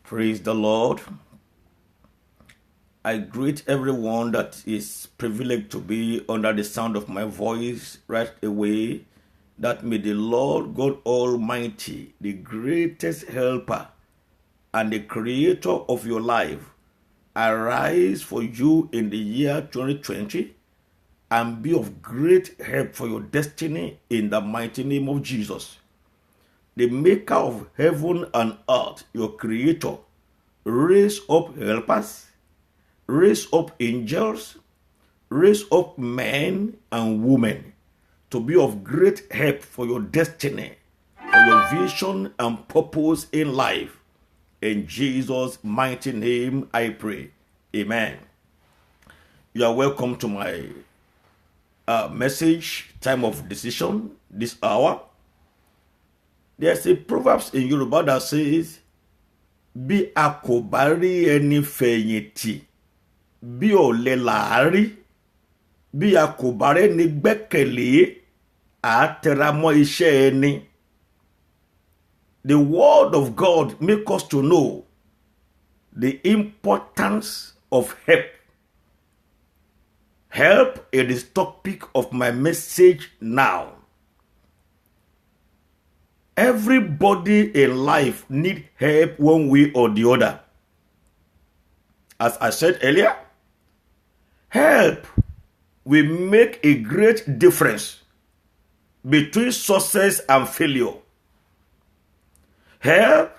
Praise the Lord. I greet everyone that is privileged to be under the sound of my voice right away. That may the Lord God Almighty, the greatest helper and the creator of your life, arise for you in the year 2020 and be of great help for your destiny in the mighty name of Jesus. The maker of heaven and earth, your creator, raise up helpers, raise up angels, raise up men and women to be of great help for your destiny, for your vision and purpose in life. In Jesus' mighty name I pray. Amen. You are welcome to my message, time of decision, this hour. There's a proverbs in Yoruba that says, bí a kò bá rí ẹni fẹ̀yìntì, bí ọ̀lẹ là á rí, bí a kò bá rẹ́ni gbẹ́kẹ̀lé, à á tẹra mọ́ iṣẹ́ ẹni. The word of God makes us to know the importance of help. Help is the topic of my message now. Everybody in life needs help one way or the other. As I said earlier, help will make a great difference between success and failure. Help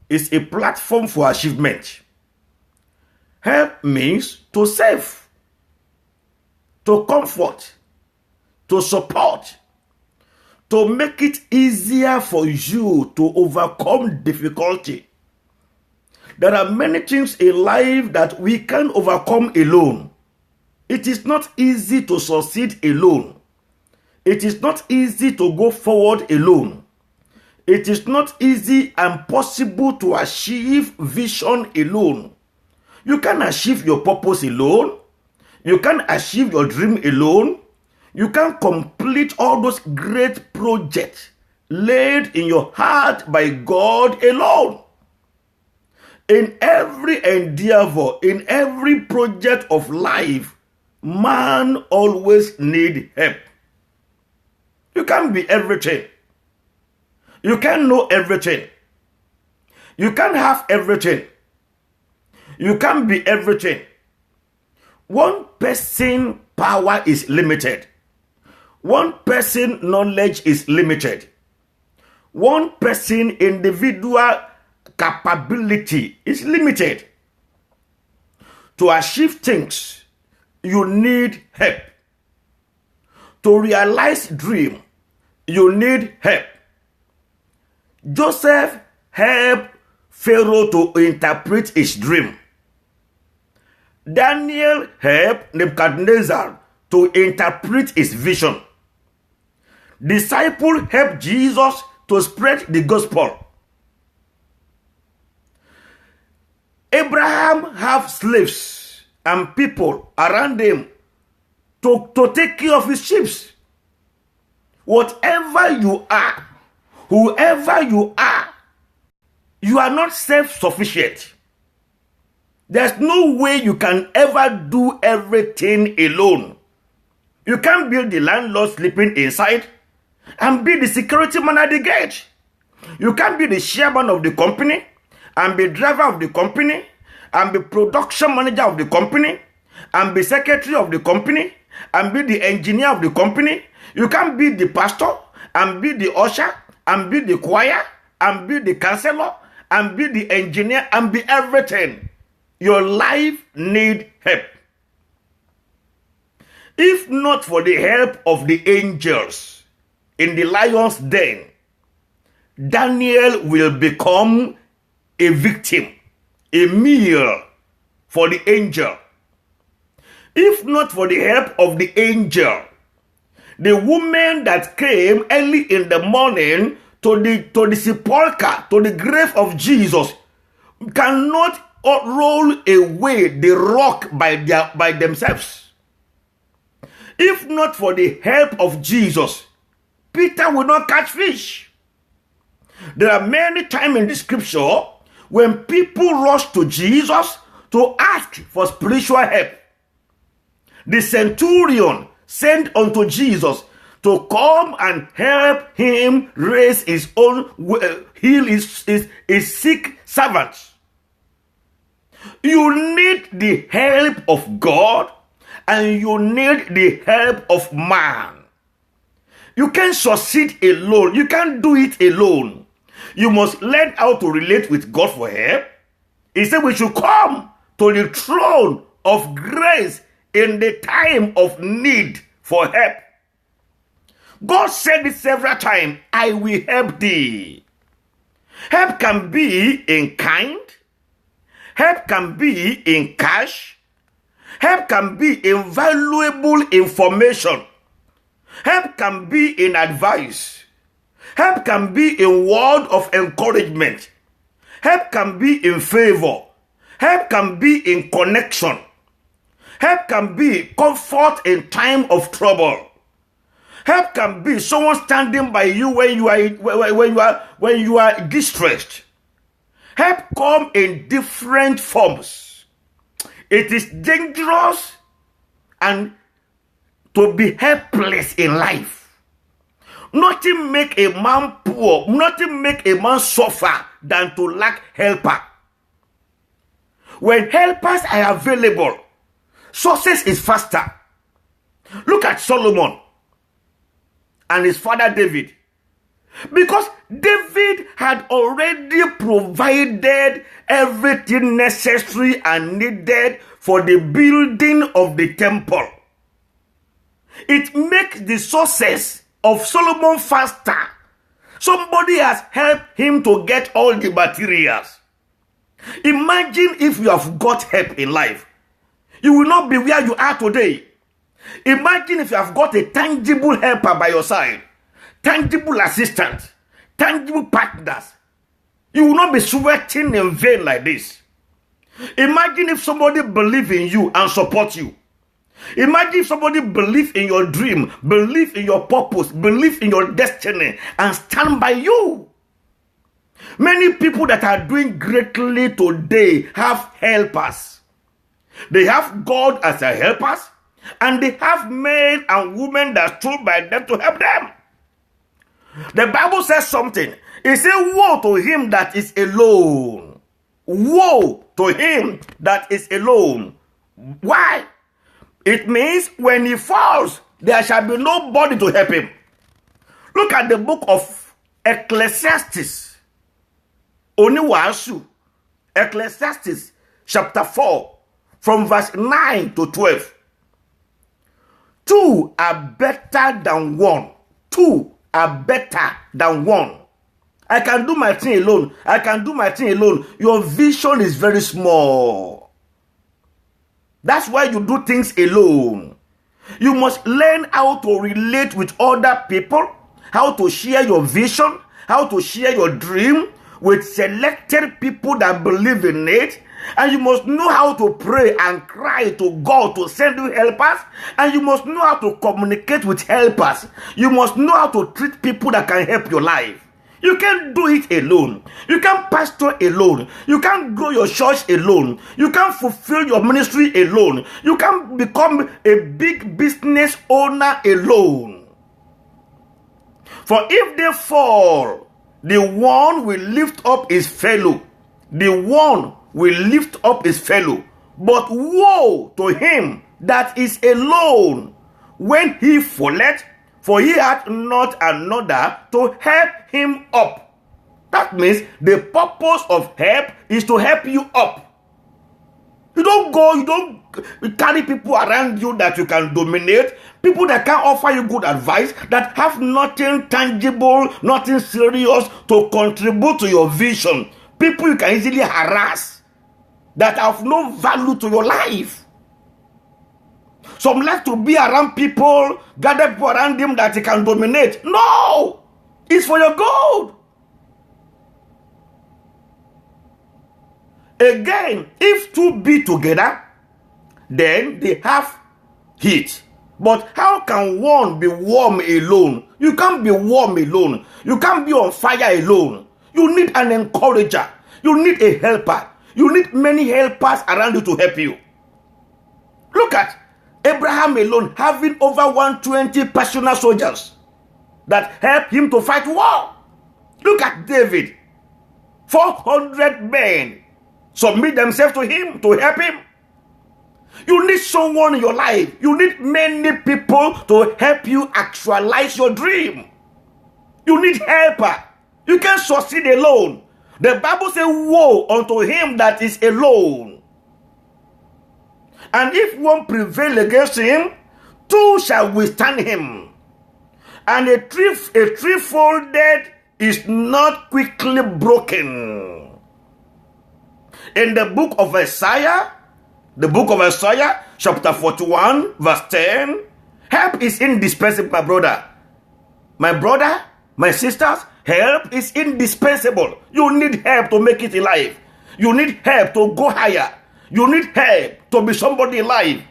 is a platform for achievement. Help means to save, to comfort, to support, to make it easier for you to overcome difficulty. There are many things in life that we can overcome alone. It is not easy to succeed alone. It is not easy to go forward alone. It is not easy and possible to achieve vision alone. You can achieve your purpose alone. You can achieve your dream alone. You can complete all those great projects laid in your heart by God alone. In every endeavor, in every project of life, man always needs help. You can't be everything. You can't know everything. You can't have everything. You can't be everything. One person power is limited. One person knowledge is limited. One person individual capability is limited. To achieve things, you need help. To realize dream, you need help. Joseph helped Pharaoh to interpret his dream. Daniel helped Nebuchadnezzar to interpret his vision. Disciples helped Jesus to spread the gospel. Abraham had slaves and people around him to take care of his sheep. Whatever you are, whoever you are not self-sufficient. There's no way you can ever do everything alone. You can't be the landlord sleeping inside and be the security man at the gate. You can't be the chairman of the company and be driver of the company and be production manager of the company and be secretary of the company and be the engineer of the company. You can't be the pastor and be the usher and be the choir and be the counselor and be the engineer and be everything. Your life needs help. If not for the help of the angels in the lion's den, Daniel will become a victim, a meal for the angel. If not for the help of the angel, the woman that came early in the morning to the sepulchre, to the grave of Jesus, cannot roll away the rock by themselves. If not for the help of Jesus, Peter will not catch fish. There are many times in the scripture when people rush to Jesus to ask for spiritual help. The centurion sent unto Jesus to come and help him raise his own, heal his sick servants. You need the help of God and you need the help of man. You can't succeed alone. You can't do it alone. You must learn how to relate with God for help. He said we should come to the throne of grace in the time of need for help. God said it several times, I will help thee. Help can be in kind. Help can be in cash. Help can be in valuable information. Help can be in advice. Help can be in word of encouragement. Help can be in favor. Help can be in connection. Help can be comfort in time of trouble. Help can be someone standing by you when you are distressed. Help come in different forms. It is dangerous and to be helpless in life. Nothing make a man poor, nothing make a man suffer than to lack helper. When helpers are available, success is faster. Look at Solomon and his father David. Because David had already provided everything necessary and needed for the building of the temple. It makes the success of Solomon faster. Somebody has helped him to get all the materials. Imagine if you have got help in life. You will not be where you are today. Imagine if you have got a tangible helper by your side, tangible assistant, tangible partners. You will not be sweating in vain like this. Imagine if somebody believes in you and supports you. Imagine if somebody believes in your dream, believes in your purpose, believes in your destiny, and stand by you. Many people that are doing greatly today have helpers. They have God as their helpers, and they have men and women that stood by them to help them. The Bible says something. It says, woe to him that is alone. Woe to him that is alone. Why? It means when he falls, there shall be nobody to help him. Look at the book of Ecclesiastes. Oniwasu. Ecclesiastes chapter 4 from verse 9 to 12. Two are better than one. Two are better than one. I can do my thing alone. I can do my thing alone. Your vision is very small. That's why you do things alone. You must learn how to relate with other people, how to share your vision, how to share your dream with selected people that believe in it. And you must know how to pray and cry to God to send you helpers. And you must know how to communicate with helpers. You must know how to treat people that can help your life. You can't do it alone. You can't pastor alone. You can't grow your church alone. You can't fulfill your ministry alone. You can't become a big business owner alone. For if they fall, the one will lift up his fellow. The one will lift up his fellow. But woe to him that is alone when he falleth, for he hath not another to help him up. That means the purpose of help is to help you up. You don't carry people around you that you can dominate, people that can offer you good advice, that have nothing tangible, nothing serious to contribute to your vision. People you can easily harass, that have no value to your life. Some like to be around people, gather people around them that they can dominate. No! It's for your good. Again, if two be together, then they have heat. But how can one be warm alone? You can't be warm alone. You can't be on fire alone. You need an encourager. You need a helper. You need many helpers around you to help you. Look at Abraham alone having over 120 personal soldiers that helped him to fight war. Look at David. 400 men submit themselves to him to help him. You need someone in your life. You need many people to help you actualize your dream. You need helper. You can't succeed alone. The Bible says, woe unto him that is alone. And if one prevail against him, two shall withstand him. And a tree folded is not quickly broken. In the book of Isaiah, chapter 41, verse 10, help is indispensable, my brother. My brother, my sisters, help is indispensable. You need help to make it in life. You need help to go higher. You need help to be somebody in life.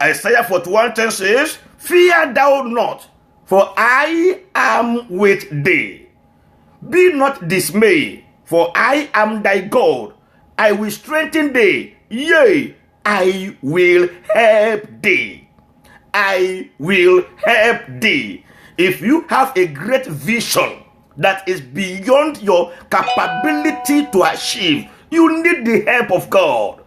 Isaiah 41:10 says, fear thou not, for I am with thee. Be not dismayed, for I am thy God. I will strengthen thee. Yea, I will help thee. I will help thee. If you have a great vision that is beyond your capability to achieve, you need the help of God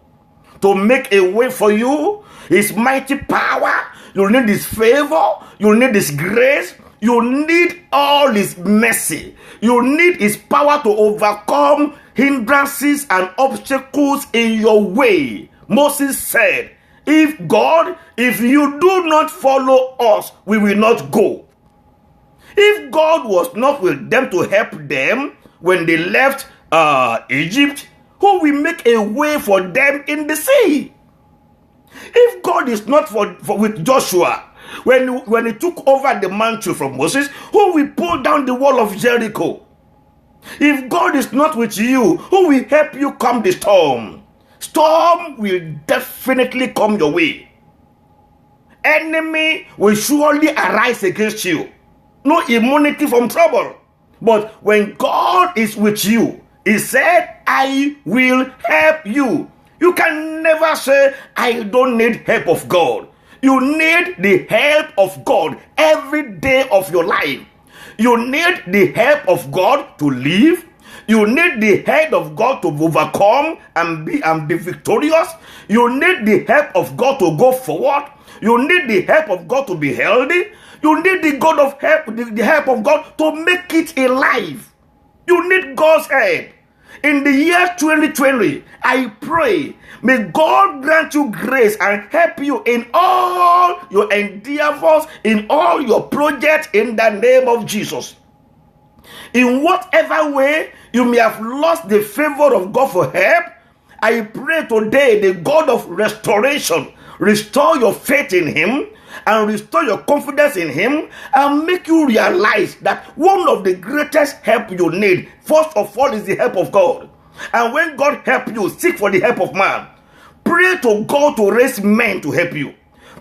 to make a way for you. His mighty power. You need His favor. You need His grace. You need all His mercy. You need His power to overcome hindrances and obstacles in your way. Moses said, if you do not follow us, we will not go. If God was not with them to help them when they left Egypt, who will make a way for them in the sea? If God is not with Joshua, when he took over the mantle from Moses, who will pull down the wall of Jericho? If God is not with you, who will help you calm the storm? Storm will definitely come your way. Enemy will surely arise against you. No immunity from trouble. But when God is with you, He said, I will help you. You can never say, I don't need help of God. You need the help of God every day of your life. You need the help of God to live. You need the help of God to overcome and be victorious. You need the help of God to go forward. You need the help of God to be healthy. You need the help of God to make it in life. You need God's help. In the year 2020, I pray, may God grant you grace and help you in all your endeavors, in all your projects, in the name of Jesus. In whatever way you may have lost the favor of God for help, I pray today the God of restoration restore your faith in Him and restore your confidence in Him and make you realize that one of the greatest help you need, first of all, is the help of God. And when God help you, seek for the help of man. Pray to God to raise men to help you.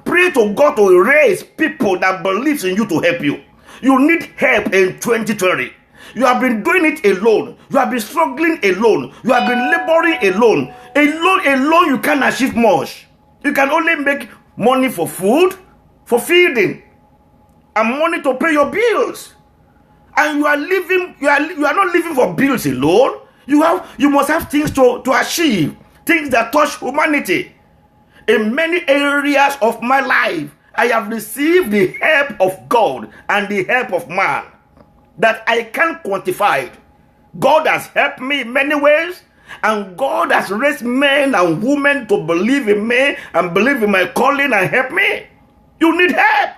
Pray to God to raise people that believes in you to help you. You need help in 2020. You have been doing it alone. You have been struggling alone. You have been laboring alone. Alone, you can't achieve much. You can only make money for food, for feeding, and money to pay your bills. And you are not living for bills alone. You must have things to achieve, things that touch humanity. In many areas of my life, I have received the help of God and the help of man that I can't quantify. God has helped me in many ways, and God has raised men and women to believe in me and believe in my calling and help me. You need help.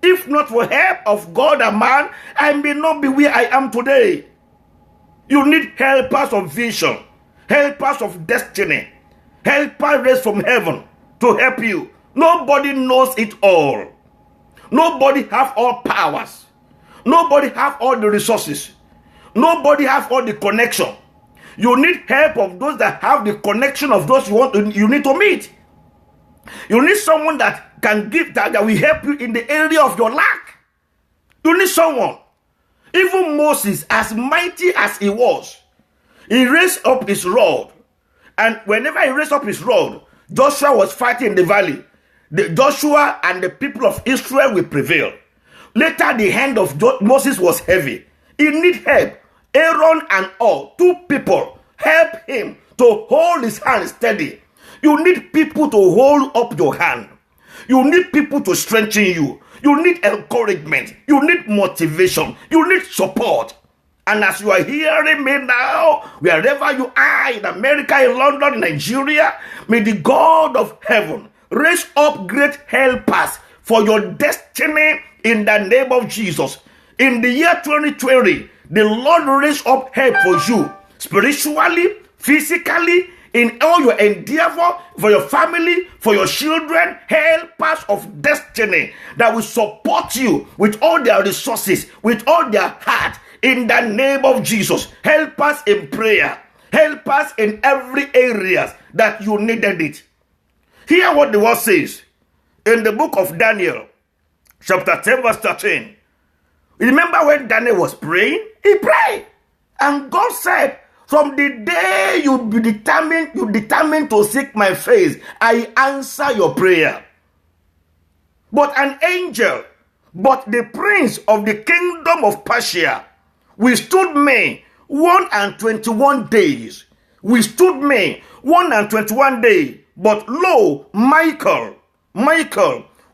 If not for help of God and man, I may not be where I am today. You need helpers of vision, helpers of destiny, helpers raised from heaven to help you. Nobody knows it all. Nobody have all powers. Nobody have all the resources. Nobody have all the connection. You need help of those that have the connection of those you need to meet. You need someone that can give that will help you in the area of your lack. You need someone. Even Moses, as mighty as he was, He raised up his rod. And whenever he raised up his rod, Joshua was fighting in the valley. Joshua and the people of Israel will prevail. Later, the hand of Moses was heavy. He needed help. Aaron and all, 2 people, help him to hold his hand steady. You need people to hold up your hand. You need people to strengthen you. You need encouragement. You need motivation. You need support. And as you are hearing me now, wherever you are, in America, in London, in Nigeria, may the God of heaven raise up great helpers for your destiny in the name of Jesus. In the year 2020, the Lord raise up help for you, spiritually, physically, in all your endeavor, for your family, for your children, helpers of destiny that will support you with all their resources, with all their heart, in the name of Jesus. Help us in prayer. Help us in every area that you needed it. Hear what the word says in the book of Daniel, chapter 10, verse 13. Remember when Daniel was praying? He prayed. And God said, from the day you determined to seek my face, I answer your prayer. But the prince of the kingdom of Persia withstood me 121 days. Withstood me 121 days. But lo, Michael,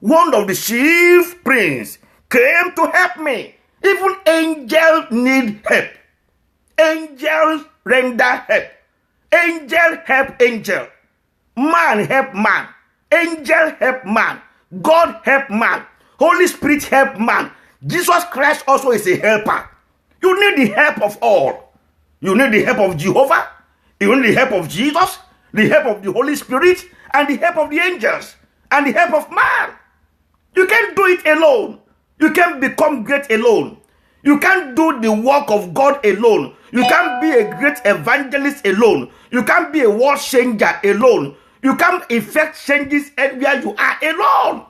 one of the chief prince, came to help me. Even angels need help. Angels render help. Angel help angel. Man help man. Angel help man. God help man. Holy Spirit help man. Jesus Christ also is a helper. You need the help of all. You need the help of Jehovah. You need the help of Jesus, the help of the Holy Spirit, and the help of the angels, and the help of man. You can't do it alone. You can't become great alone. You can't do the work of God alone. You can't be a great evangelist alone. You can't be a world changer alone. You can't effect changes anywhere you are alone.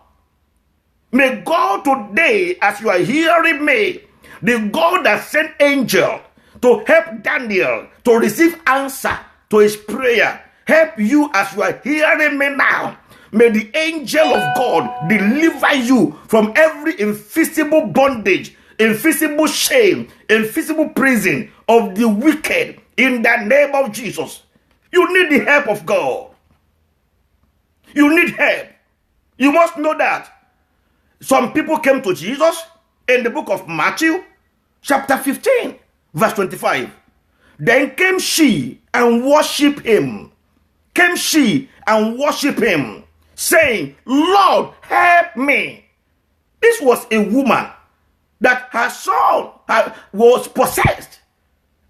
May God today, as you are hearing me, the God that sent angel to help Daniel to receive answer to his prayer, help you as you are hearing me now. May the angel of God deliver you from every invisible bondage, invisible shame, invisible prison of the wicked in the name of Jesus. You need the help of God. You need help. You must know that. Some people came to Jesus in the book of Matthew, chapter 15, verse 25. Then came she and worshipped him. Came she and worshipped him, saying, Lord, help me. This was a woman that her son was possessed.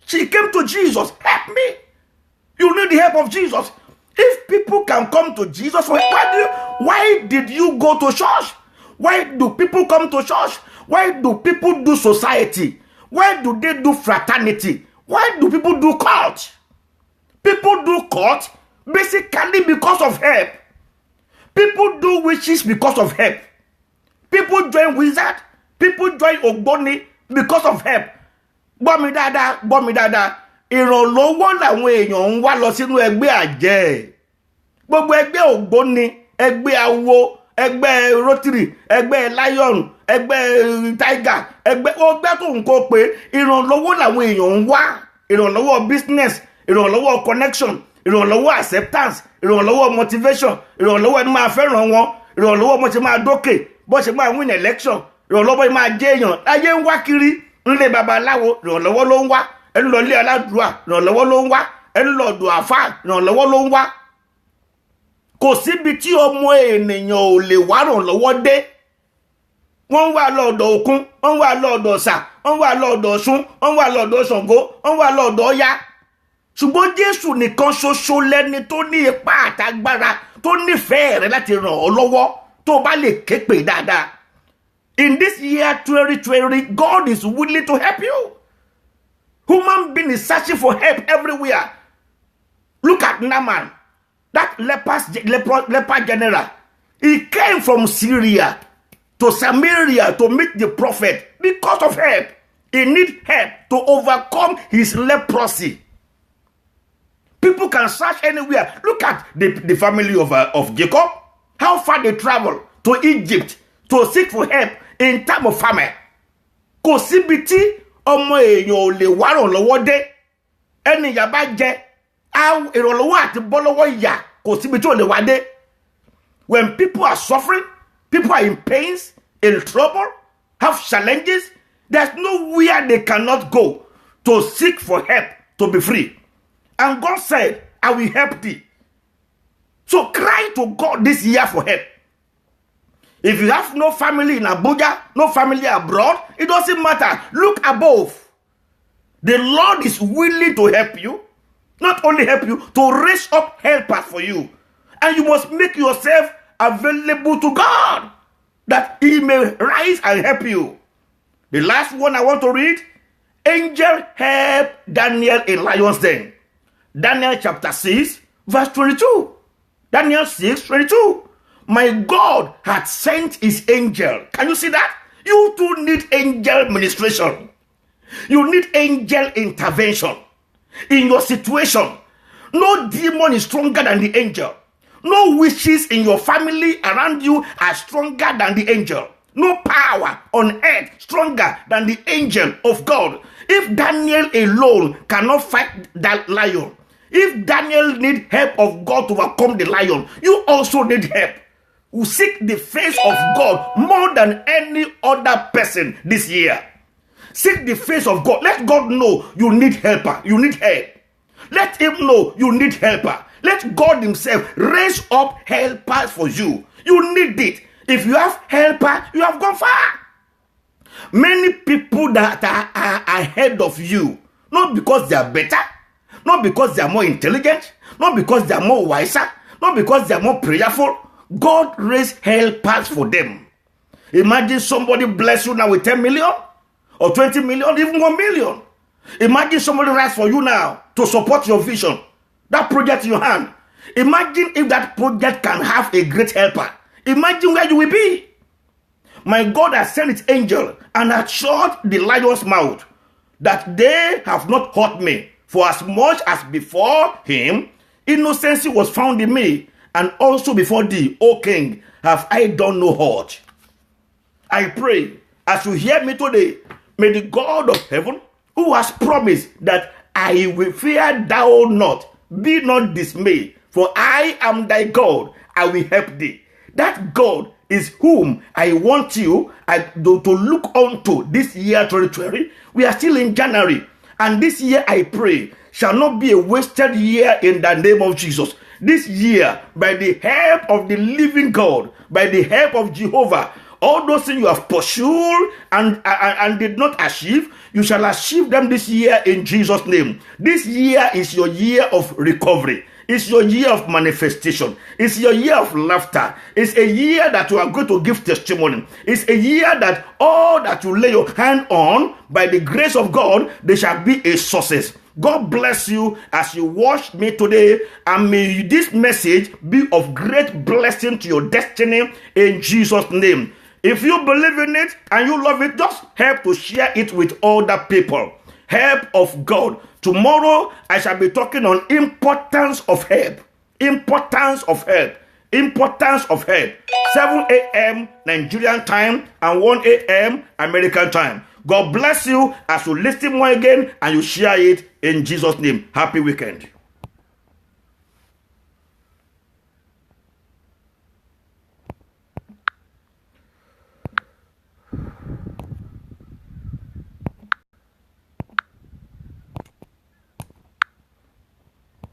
She came to Jesus, help me. You need the help of Jesus. If people can come to Jesus, why did you go to church? Why do people come to church? Why do people do society? Why do they do fraternity? Why do people do cult? People do cult basically because of help. People do witches because of help. People join wizard. People join Ogboni because of help. Gbọ́ mi dáadáa. Ìrànlọ́wọ́ làwọn èèyàn ń wá lọ sínú ẹgbẹ́ àjẹ́. Gbogbo ẹgbẹ́ Ògbóni, ẹgbẹ́ awo, ẹgbẹ́ Rotary, ẹgbẹ́ Lion, ẹgbẹ́ Tiger, ẹgbẹ́ tó ń kó pé ìrànlọ́wọ́ làwọn èèyàn ń wá. Ìrànlọ́wọ́ business, ìrànlọ́wọ́ connection, ìrànlọ́wọ́ acceptance, ìrànlọ́wọ́ motivation, ìrànlọ́wọ́ ẹni máa fẹ́ràn wọn, ìrànlọ́wọ́ bó ṣe máa dókè, bó ṣe máa win election, ìrànlọ́wọ́ yìí máa jẹ́ èèyàn. Ayé ń wá kiri, ńlẹ̀ babaláwo, ìrànlọ́wọ́ ló ń wá. Ẹni lọ lé aládùúrà, ìrànlọ́wọ́ ló ń wá. Ẹni lọ dùn àfáà, ìrànlọ́wọ́ ló ń wá. Kò síbi tí ọmọ ènìyàn ò lè wá ìrànlọ́wọ́ dé. Wọ́n wá lọ́dọ̀ Òkun, wọ́n wá lọ́dọ̀ Ọ̀ṣà, wọ́n wá lọ́dọ̀ Ọ̀ṣun, wọ́n wá lọ́dọ̀ Ṣàngó, wọ́n wá lọ́dọ̀ Ọya. Ṣùgbọ́n Jésù nìkan ṣoṣo lẹni tó ní ipá àtagbára tó nífẹ̀ẹ́ rẹ láti ràn ọ́ lọ́wọ́ tó bá lè ké pè dáadáa. In this year 2020, God is willing to help you. Human being is searching for help everywhere. Look at Naaman, that leper general. He came from Syria to Samaria to meet the prophet because of help. He needs help to overcome his leprosy. You can search anywhere. Look at the family of Jacob. How far they travel to Egypt to seek for help in time of famine. Kò síbi tí ọmọ èèyàn ò lè wá ìrànlọ́wọ́ dé. Ẹni ìyà bá jẹ, ìrànlọ́wọ́ àti bọ́ lọ́wọ́ ìyà kò síbi tí ò lè wá dé. When people are suffering, people are in pains, in trouble, have challenges, there's nowhere they cannot go to seek for help to be free. And God said, I will help thee. So cry to God this year for help. If you have no family in Abuja, no family abroad, it doesn't matter. Look above. The Lord is willing to help you. Not only help you, to raise up helpers for you. And you must make yourself available to God, that He may rise and help you. The last one I want to read, angel help Daniel in lion's den. Daniel chapter 6, verse 22. Daniel 6, 22. My God had sent his angel. Can you see that? You too need angel ministration. You need angel intervention in your situation. No demon is stronger than the angel. No witches in your family around you are stronger than the angel. No power on earth stronger than the angel of God. If Daniel alone cannot fight that lion, if Daniel needs help of God to overcome the lion, you also need help. You seek the face of God more than any other person this year. Seek the face of God. Let God know you need helper. You need help. Let Him know you need helper. Let God Himself raise up helpers for you. You need it. If you have helper, you have gone far. Many people that are ahead of you, not because they are better, not because they are more intelligent, not because they are more wiser, not because they are more prayerful. God raised helpers for them. Imagine somebody bless you now with 10 million or 20 million, even 1 million. Imagine somebody rise for you now to support your vision. That project in your hand. Imagine if that project can have a great helper. Imagine where you will be. My God has sent His angel and has shut the lion's mouth, that they have not hurt me. For as much as before him, innocency was found in me, and also before thee, O King, have I done no hurt. I pray, as you hear me today, may the God of heaven, who has promised that I will fear thou not, be not dismayed, for I am thy God, I will help thee. That God is whom I want you to look unto this year 2020. We are still in January, and this year I pray shall not be a wasted year in the name of Jesus. This year, by the help of the living God, by the help of Jehovah, all those things you have pursued and did not achieve, you shall achieve them this year in Jesus' name. This year is your year of recovery. It's your year of manifestation. It's your year of laughter. It's a year that you are going to give testimony. It's a year that all that you lay your hand on, by the grace of God, they shall be a success. God bless you as you watch me today, and may this message be of great blessing to your destiny in Jesus' name. If you believe in it and you love it, just help to share it with other people. Help of God. Tomorrow, I shall be talking on importance of help. Importance of help. Importance of help. 7 a.m. Nigerian time and 1 a.m. American time. God bless you as you listen more again and you share it in Jesus' name. Happy weekend.